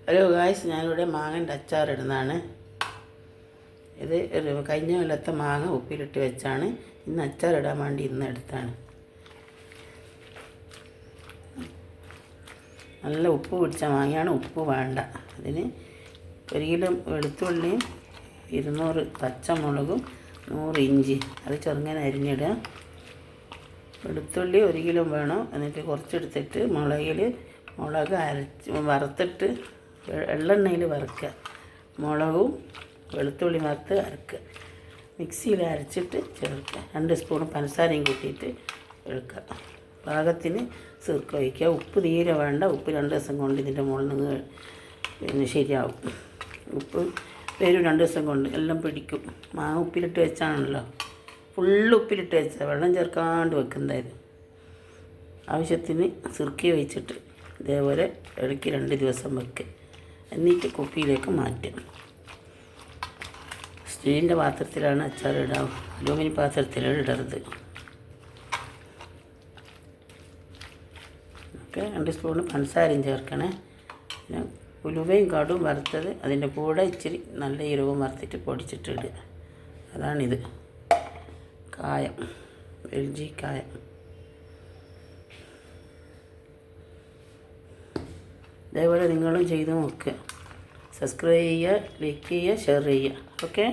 Hello guys, ഞാനിവിടെ മാങ്ങൻ്റെ അച്ചാറിടുന്നതാണ്. ഇത് കഴിഞ്ഞ കൊല്ലത്തെ മാങ്ങ ഉപ്പിലിട്ട് വെച്ചാണ്. ഇന്ന് അച്ചാറിടാൻ വേണ്ടി ഇന്ന് എടുത്താണ്. നല്ല ഉപ്പ് പിടിച്ച മാങ്ങയാണ്, ഉപ്പ് വേണ്ട. അതിന് 1 കിലോ വെളുത്തുള്ളിയും 200 പച്ചമുളകും 100 ഇഞ്ചി അത് ചെറുങ്ങനെ അരിഞ്ഞിടുക. വെളുത്തുള്ളി 1 കിലോ വേണം. എന്നിട്ട് കുറച്ചെടുത്തിട്ട് മുളക് വറുത്തിട്ട് എള്ളെണ്ണയിൽ വറുക്കുക. മുളകും വെളുത്തുള്ളി വറുത്ത് അരക്കുക. മിക്സിയിൽ അരച്ചിട്ട് ചേർക്കുക. 2 സ്പൂൺ പഞ്ചസാരയും കൂട്ടിയിട്ട് എടുക്കുക. പാകത്തിന് സിർക്ക ഒഴിക്കുക. ഉപ്പ് തീരെ വേണ്ട. ഉപ്പ് 2 ദിവസം കൊണ്ട് ഇതിൻ്റെ മുകളിൽ നിന്ന് ശരിയാവും. ഉപ്പ് വരും 2 ദിവസം കൊണ്ട് എല്ലാം പിടിക്കും. മാങ്ങ ഉപ്പിലിട്ട് വെച്ചാണല്ലോ, ഫുള്ള് ഉപ്പിലിട്ട് വെച്ചാൽ വെള്ളം ചേർക്കാണ്ട് വെക്കുന്നതായത്. ആവശ്യത്തിന് സിർക്ക ഒഴിച്ചിട്ട് ഇതേപോലെ ഇടയ്ക്ക് 2 ദിവസം വെക്കുക. എന്നിട്ട് കുപ്പിയിലേക്ക് മാറ്റുക. സ്റ്റീലിൻ്റെ പാത്രത്തിലാണ് അച്ചാർ ഇടാം, അലൂമിനിയം പാത്രത്തിലാണ് ഇടരുത്. ഓക്കെ, 2 സ്പൂൺ പഞ്ചസാരയും ചേർക്കണേ. പിന്നെ ഉലുവയും കടുവും വറുത്തത് അതിൻ്റെ കൂടെ ഇച്ചിരി നല്ല ജീരകവും വറുത്തിട്ട് പൊടിച്ചിട്ട് ഇടുക. അതാണിത്, കായം, വെൽജി കായം. ഇതേപോലെ നിങ്ങളും ചെയ്ത് നോക്കുക. സബ്സ്ക്രൈബ് ചെയ്യുക, ലൈക്ക് ചെയ്യുക, ഷെയർ ചെയ്യുക. ഓക്കെ.